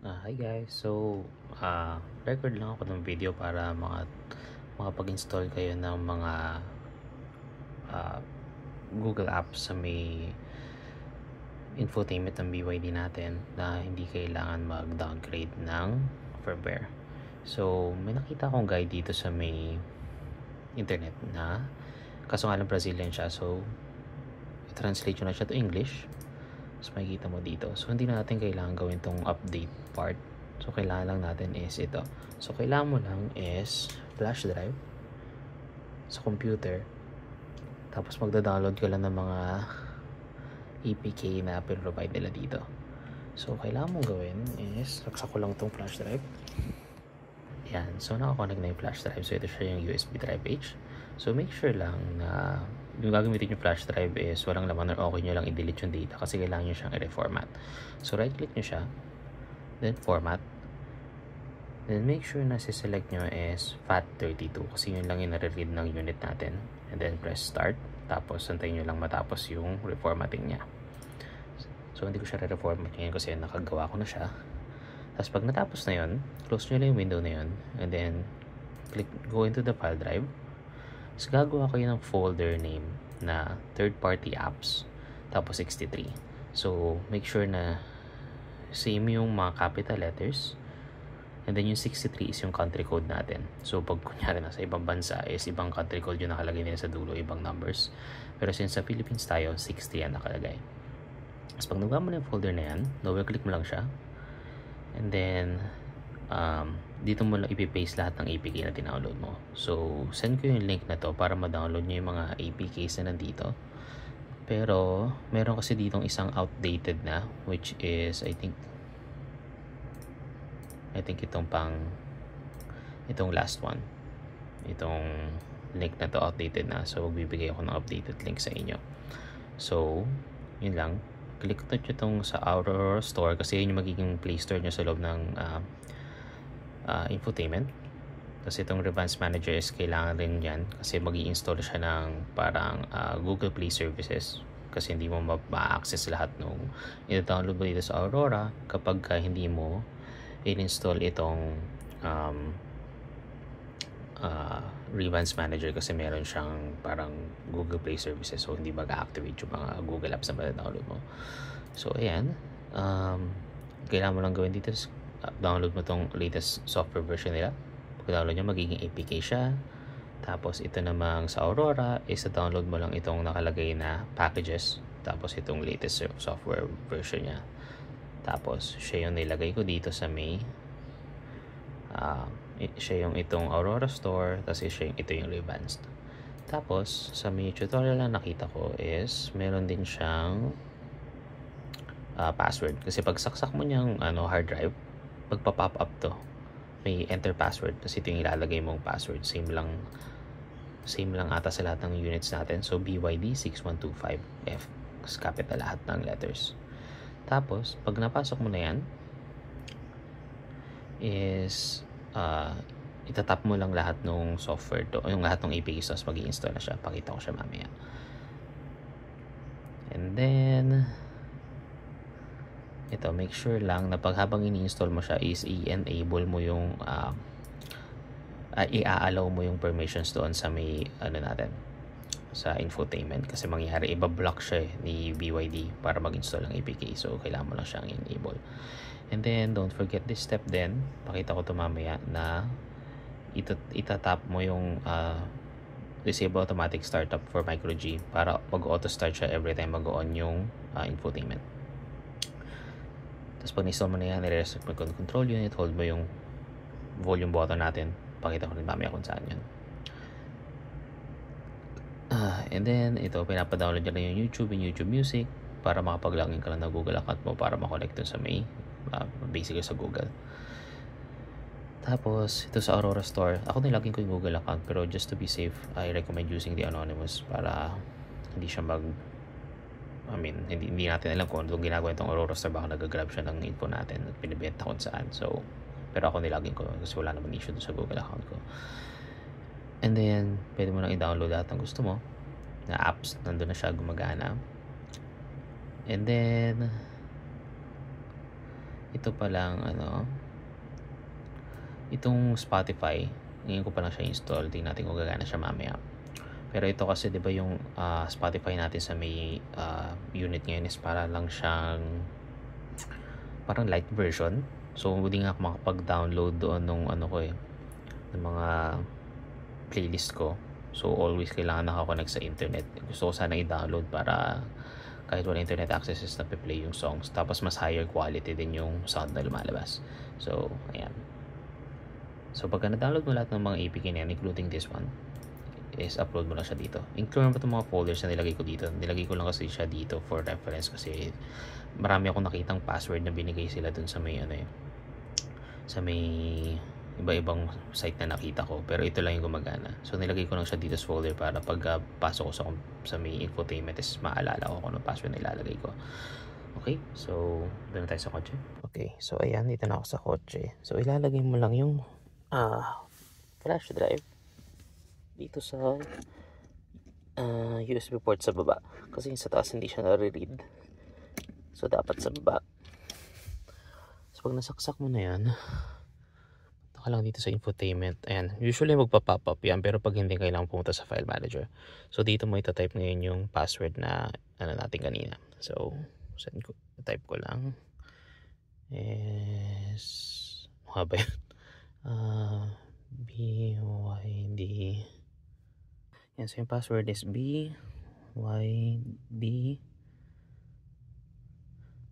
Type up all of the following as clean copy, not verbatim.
Hi guys, so record lang ako ng video para makapag-install kayo ng mga ah, Google Apps sa may infotainment ng BYD natin na hindi kailangan mag-downgrade ng firmware. So may nakita akong guide dito sa may internet na kaso nga lang Brazilian siya, so i-translate nyo na siya to English. So makikita mo dito, so hindi na natin kailangan gawin tong update part. So kailangan lang natin is ito. So kailangan mo lang is flash drive sa computer, tapos magda-download ka lang ng mga APK na provide nila dito. So kailangan mong gawin is saksak ko lang tong flash drive. Yan, so nakakonect na yung flash drive. So ito siya yung USB drive H. So make sure lang na yung gagamitin yung flash drive is walang laman or okay nyo lang i-delete yung data kasi kailangan nyo siyang i-reformat. So right click nyo siya, then format, then make sure na si-select nyo is FAT32 kasi yun lang yung nare-read ng unit natin, and then press start, tapos antayin nyo lang matapos yung reformatting nya. So hindi ko siya re-reformat ngayon kasi nakagawa ko na siya. Tapos pag natapos na yun, close nyo lang yung window na yun, and then go into the file drive. So gagawa ko yun ng folder name na third party apps, tapos 63. So make sure na same yung mga capital letters, and then yung 63 is yung country code natin. So pag kunyari nasa ibang bansa is ibang country code yung nakalagay nila sa dulo, ibang numbers. Pero since sa Philippines tayo, 60 yan nakalagay. Tapos pag nagawa mo na yung folder na yan, double click mo lang siya, and then dito mo lang ipipaste lahat ng APK na tinownload mo. So send ko yung link na to para ma-download nyo yung mga APKs na nandito. Pero meron kasi ditong isang outdated na, which is I think itong last one, itong link na to outdated na. So magbibigay ako ng updated link sa inyo. So yun lang, click nyo itong sa Aurora Store kasi yun yung magiging Play Store nyo sa loob ng infotainment. Tapos itong Revanced Manager is kailangan rin yan kasi mag-i-install siya ng parang Google Play Services kasi hindi mo ma-access lahat nung i-download mo dito sa Aurora kapag hindi mo i-install itong Revanced Manager kasi meron siyang parang Google Play Services, so hindi mag-activate yung mga Google Apps na ma-download mo. So ayan, kailangan mo lang gawin dito, download mo tong latest software version nila. Pag-download nyo, magiging APK siya. Tapos ito namang sa Aurora is download mo lang itong nakalagay na packages, tapos itong latest software version niya. Tapos siya yung nilagay ko dito sa may siya yung itong Aurora Store, tapos ito yung Revanced. Tapos sa may tutorial na nakita ko is meron din siyang password kasi pag saksak mo niyang hard drive, pagpa-pop up to, may enter password, kasi ito yung ilalagay mong password. Same lang ata sa lahat ng units natin. So BYD 6125F, capital lahat ng letters. Tapos pag napasok mo na yan is itatap mo lang lahat ng software to, yung lahat ng APKs, tapos mag-i-install na siya. Pakita ko siya mamaya. And then ito, make sure lang na pag habang ini-install mo siya is i-enable mo yung i-allow mo yung permissions doon sa may natin sa infotainment, kasi mangyayari iba-block siya ni BYD para mag-install ng APK. So kailangan mo lang siyang enable. And then don't forget this step din, pakita ko to mamaya, na itatap mo yung disable automatic startup for micro G para mag-auto start siya every time mag-on yung infotainment. Tapos pag install mo na yan, i-reset mo yung control unit, hold mo yung volume button natin. Pakita ko rin mamaya kung saan yan. And then ito, pinapadownload nyo lang yung YouTube Music para makapag-login ka lang ng Google account mo para makonect dun sa may basically sa Google. Tapos ito sa Aurora Store, ako nilagin ko yung Google account, pero just to be safe, I recommend using the anonymous para hindi siya hindi natin alam kung anong ginagawa itong Aurora Store, baka nag-grab siya ng info natin at pinibenta kung saan. So pero ako nilagin ko kasi wala naman issue sa Google account ko. And then pwede mo lang i-download lahat ng gusto mo na apps, nandun na siya gumagana. And then ito palang ano, itong Spotify, ngayon ko pa lang siya install. Tingnan natin kung gagana siya mamaya. Pero ito kasi 'di ba yung Spotify natin sa may unit ngayon is para lang siyang parang light version. So hindi nga ako makapag-download doon nung ano ko ng mga playlist ko. So always kailangan nakakonect sa internet. Gusto ko sana i-download para kahit wala internet access is nape-play yung songs. Tapos mas higher quality din yung sound na lumalabas. So ayan. So pagka na-download mo lahat ng mga APK na yan, including this one, is upload mo lang siya dito. Include mo pa itong mga folders na nilagay ko dito. Nilagay ko lang kasi siya dito for reference kasi marami akong nakitang password na binigay sila dun sa may sa may iba-ibang site na nakita ko, pero ito lang yung gumagana. So nilagay ko lang siya dito sa folder para pag pasok ko sa may infotainment is maalala ko kung anong password na ilalagay ko. Okay, so doon na tayo sa kotse. Okay, so ayan, dito na ako sa kotse. So ilalagay mo lang yung flash drive dito sa USB port sa baba, kasi sa taas hindi siya nare-read, so dapat sa baba. So pag nasaksak mo na yan, punta ka lang dito sa infotainment. Ayan, usually magpa-pop up yan, pero pag hindi, kailangan pumunta sa file manager. So dito mo ita-type ngayon yung password na natin kanina. So send ko, type ko lang is ano ba yun? BYD. Yan, so yung password is BYD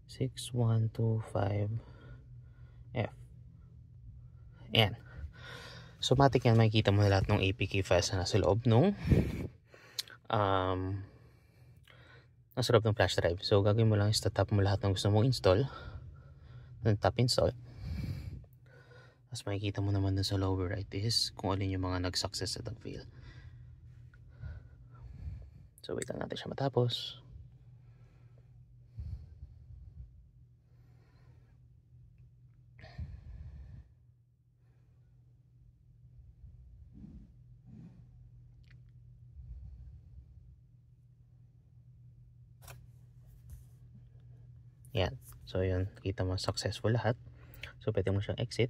6125F. Yan. So matik yan, makikita mo na lahat ng APK files na nasa loob nung nasa loob ng flash drive. So gagawin mo lang is tap mo lahat ng gusto mong install, then tap install. Tapos makikita mo naman dun sa lower right is kung alin yung mga nag-success at nag-fail. So wait lang natin siya matapos. Yan. So yun, kita mo successful lahat. So pwede mo siyang exit.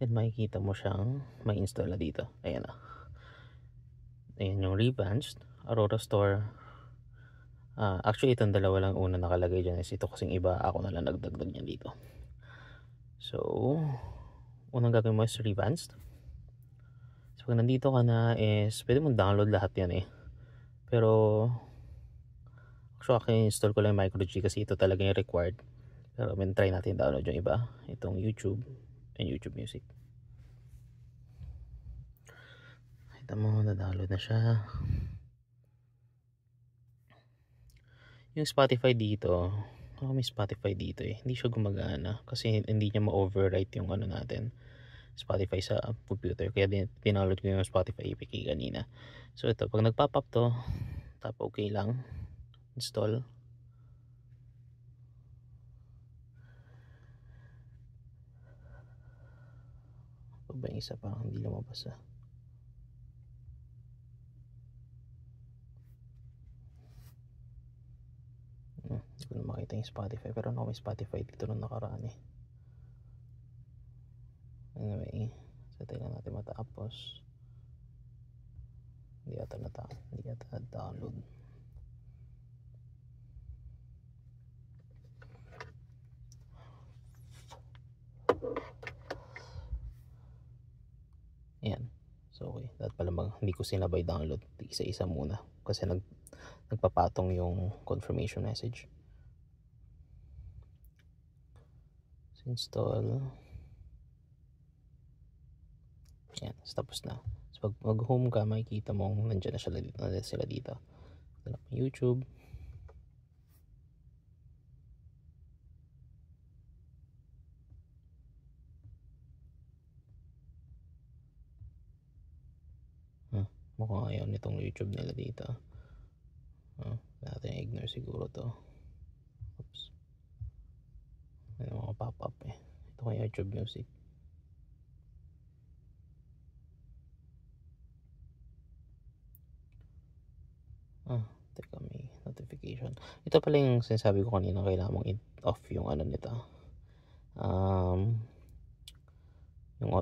Then makikita mo siyang may install na dito. Ayan na. Ayan yung Revanced Aurora Store. Actually itong dalawa lang una nakalagay dyan, is ito kasing iba, ako na lang nagdagdag niyan dito. So unang gagawin mo is Revanced. So pag nandito ka na is pwede mong download lahat yan pero actually install ko lang micro G kasi ito talaga yung required. Pero try natin download yung iba, itong YouTube and YouTube Music. Kita mo, na-download na siya. Yung Spotify dito, may Spotify dito hindi siya gumagana kasi hindi niya ma-overwrite yung natin, Spotify sa computer. Kaya download ko yung Spotify APK kanina. So ito, pag nag-pop up to, tap okay lang, install. Pag ba yung isa parang hindi lumabas hindi ko na makita yung Spotify, pero may Spotify dito nung nakaraan Anyway, so tayo lang natin matapos. Hindi yata na-download. Ayan. So okay, dapat pala hindi ko sinabay download, isa-isa muna kasi nagpapatong yung confirmation message. So install. Ayan, tapos na. So pag mag-home ka, makikita mo nandiyan na sila dito. YouTube. Mukhang ayaw nitong YouTube nila dito. Natin ignore siguro to. Oops. May mga pop-up ito kay YouTube Music. Teka, may notification. Ito pala yung sinasabi ko kanina, kailangan mong i-off yung nito,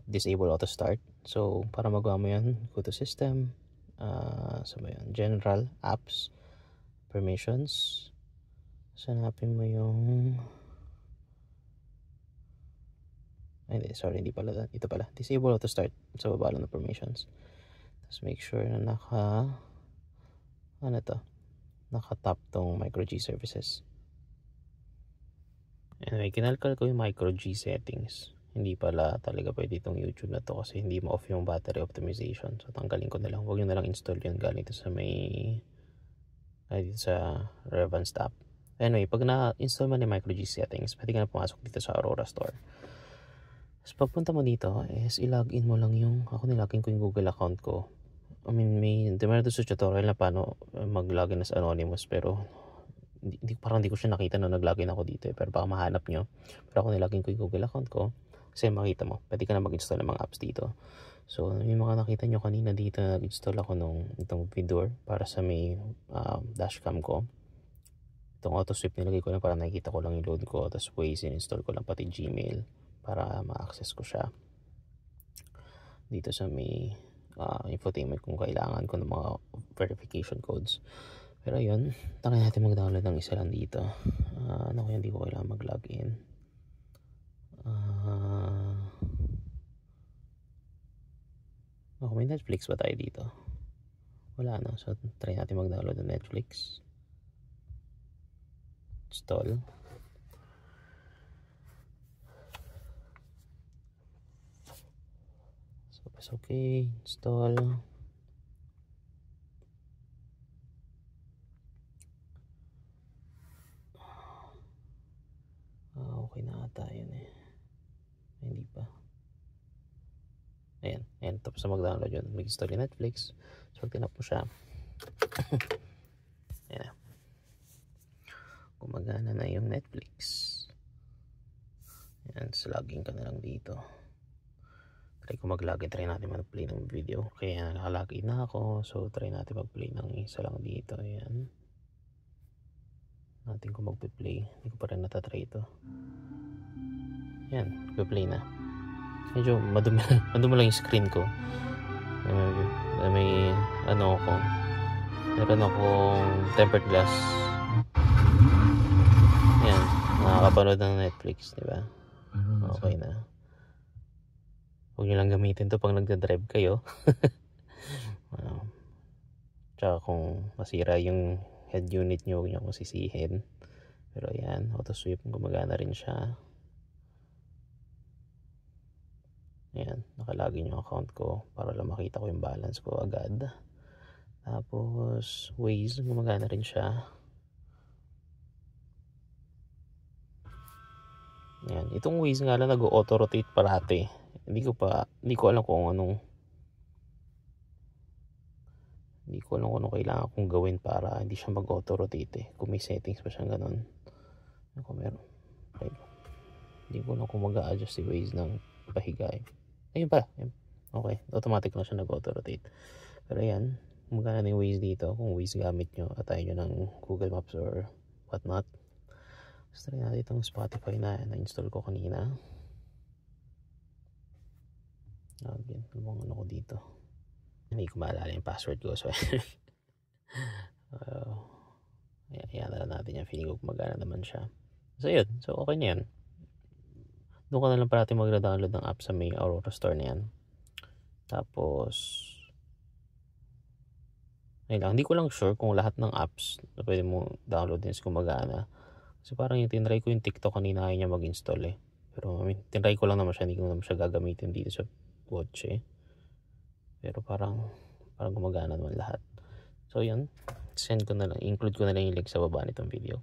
disable auto start. So para magawa mo yan, go to system, general, apps, permissions. Hanapin mo yung hindi pala, ito pala, disable auto start sa baba lang ng permissions. Tapos make sure na naka-top tong micro G services. Anyway, kinalkal ko yung micro G settings. Hindi pala talaga pwede itong YouTube na to kasi hindi ma-off yung battery optimization. So tanggalin ko na lang. Huwag nyo na lang install yun galing dito sa Relevance tab. Anyway, pag na-install mo na yung micro G settings, pwede ka na pumasok dito sa Aurora Store. Tapos pagpunta mo dito is i-login mo lang ako nilagin ko yung Google account ko. I mean, meron doon sa tutorial na paano mag-login as anonymous, pero parang hindi ko siya nakita nung nag-login ako dito pero baka mahanap nyo. Pero ako nilagin ko yung Google account ko kasi makita mo, pwede ka na mag-install ng mga apps dito. So yung mga nakita nyo kanina dito, nag-install ako itong Vidor para sa may dashcam ko. Itong auto sweep nilagay ko lang para nakikita ko lang yung load ko. Tapos Waze, install ko lang pati Gmail para ma-access ko siya dito sa may infotainment kung kailangan ko ng mga verification codes. Pero yun, try natin mag-download ng isa lang dito. Kaya hindi ko kailangan mag-login. May Netflix ba tayo dito? Wala na. So try natin mag-download ng Netflix. Install. So press okay. Install. Okay na ata yun eh. Hindi pa. Ayan. Tapos na mag-download yun. Mag-install yung Netflix. So tinap mo siya. Ayan na. Gumagana na yung Netflix. Ayan. So login ka na lang dito. Try ko mag-login. Try natin mag-play ng video. Kaya nakalogin na ako. So try natin mag-play ng isa lang dito. Ayan. Natin kung mag-play. Hindi ko pa rin natatry ito. Ayan. Mag-play na. Medyo madumi lang yung screen ko. May meron akong tempered glass. Ayan. Nakakapanood ng Netflix, diba? Okay na. Huwag nyo lang gamitin to pag nagdadrive kayo. Tsaka kung masira yung head unit nyo, huwag nyo akong sisihin. Pero ayan, auto sweep, gumagana rin siya. Ayan, nakalagin yung account ko para lang makita ko yung balance ko agad. Tapos Waze, gumagana rin siya. Ayan, itong Waze nga lang nag-auto rotate parati. Hindi ko alam kung anong kailangan kong gawin para hindi siya mag-auto rotate eh. Kung may settings pa siyang ganun. Kung meron. Hindi ko alam kung mag-a-adjust si Waze ng pahiga eh. Ayun pa. Okay. Automatic na siya nag-auto rotate. Pero ayan. Magkano na yung Waze dito. Kung Waze gamit nyo at ayaw nyo ng Google Maps or whatnot. Gusto rin natin itong Spotify na-install ko kanina. Again. Ano ko dito. Hindi ko maalala yung password ko. So ayan na natin yan. Feeling ko gumagana naman siya. So yun. So okay na yan. Doon ka na lang parati mag-download ng app sa may Aurora Store na yan. Tapos hindi ko lang sure kung lahat ng apps na pwede mo download din kung gumagana. Kasi parang yung tinry ko yung TikTok kanina, ayaw niya mag-install eh. Pero tinry ko lang naman siya, hindi ko naman siya gagamitin dito sa watch eh. Pero parang gumagana naman lahat. So yun, include ko na lang yung link sa baba nitong video.